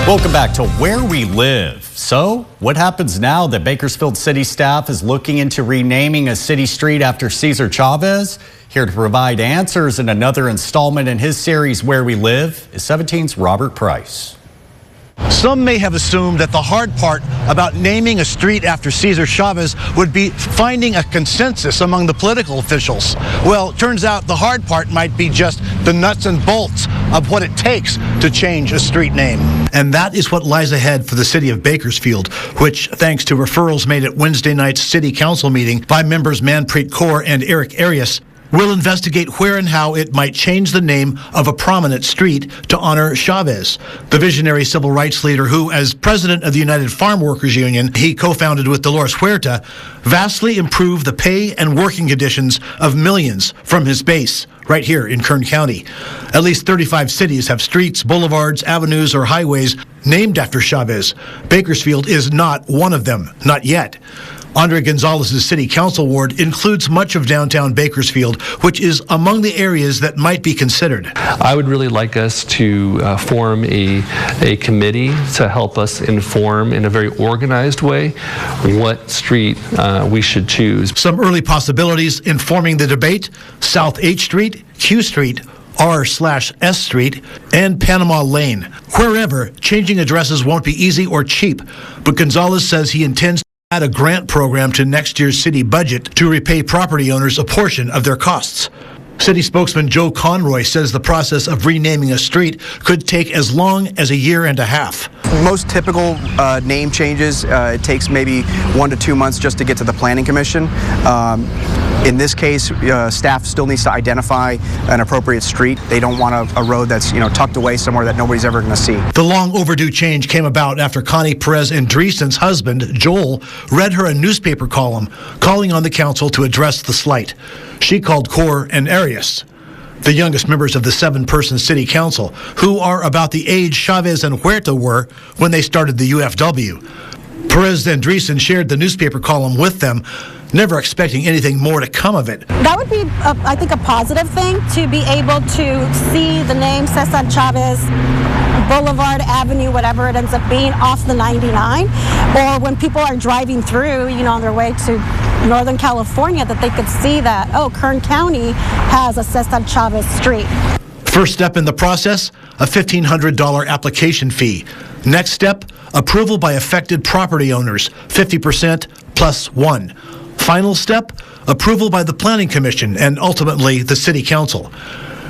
Welcome back to Where We Live. So, what happens now that Bakersfield City staff is looking into renaming a city street after Cesar Chavez? Here to provide answers in another installment in his series Where We Live is 17's Robert Price. Some may have assumed that the hard part about naming a street after Cesar Chavez would be finding a consensus among the political officials. Well, it turns out the hard part might be just the nuts and bolts of what it takes to change a street name. And that is what lies ahead for the city of Bakersfield, which, thanks to referrals made at Wednesday night's city council meeting by members Manpreet Kaur and Eric Arias, will investigate where and how it might change the name of a prominent street to honor Chavez, the visionary civil rights leader who, as president of the United Farm Workers Union, he co-founded with Dolores Huerta, vastly improved the pay and working conditions of millions from his base right here in Kern County. At least 35 cities have streets, boulevards, avenues, or highways named after Chavez. Bakersfield is not one of them, not yet. Andre Gonzalez's city council ward includes much of downtown Bakersfield, which is among the areas that might be considered. I would really like us to form a committee to help us inform in a very organized way what street we should choose. Some early possibilities informing the debate: South H Street, Q Street, R/S Street, and Panama Lane. Wherever, changing addresses won't be easy or cheap, but Gonzalez says he intends add a grant program to next year's city budget to repay property owners a portion of their costs. City spokesman Joe Conroy says the process of renaming a street could take as long as a year and a half. Most typical name changes, it takes maybe 1 to 2 months just to get to the Planning Commission. In this case, staff still needs to identify an appropriate street. They don't want a road that's tucked away somewhere that nobody's ever going to see. The long overdue change came about after Connie Perez Andreessen's husband, Joel, read her a newspaper column calling on the council to address the slight. She called Kaur and Arias, the youngest members of the 7-person city council, who are about the age Chavez and Huerta were when they started the UFW. Perez Andreessen shared the newspaper column with them, never expecting anything more to come of it. That would be, I think, a positive thing to be able to see the name Cesar Chavez Boulevard, Avenue, whatever it ends up being, off the 99, or when people are driving through, on their way to Northern California, that they could see that, oh, Kern County has a Cesar Chavez Street. First step in the process, a $1,500 application fee. Next step, approval by affected property owners, 50% plus 1. Final step, approval by the Planning Commission and ultimately the City Council.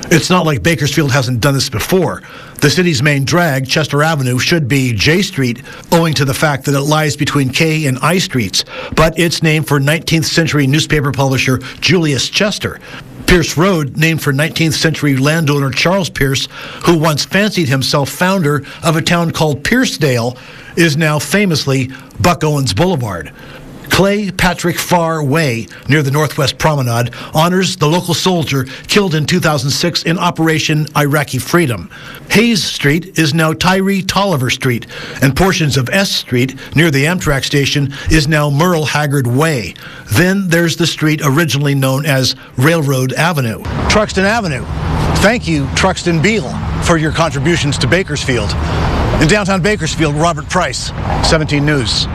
It's not like Bakersfield hasn't done this before. The city's main drag, Chester Avenue, should be J Street, owing to the fact that it lies between K and I Streets, but it's named for 19th century newspaper publisher Julius Chester. Pierce Road, named for 19th century landowner Charles Pierce, who once fancied himself founder of a town called Piercedale, is now famously Buck Owens Boulevard. Clay Patrick Farr Way, near the Northwest Promenade, honors the local soldier killed in 2006 in Operation Iraqi Freedom. Hayes Street is now Tyree Tolliver Street, and portions of S Street, near the Amtrak station, is now Merle Haggard Way. Then there's the street originally known as Railroad Avenue. Truxton Avenue. Thank you, Truxton Beal, for your contributions to Bakersfield. In downtown Bakersfield, Robert Price, 17 News.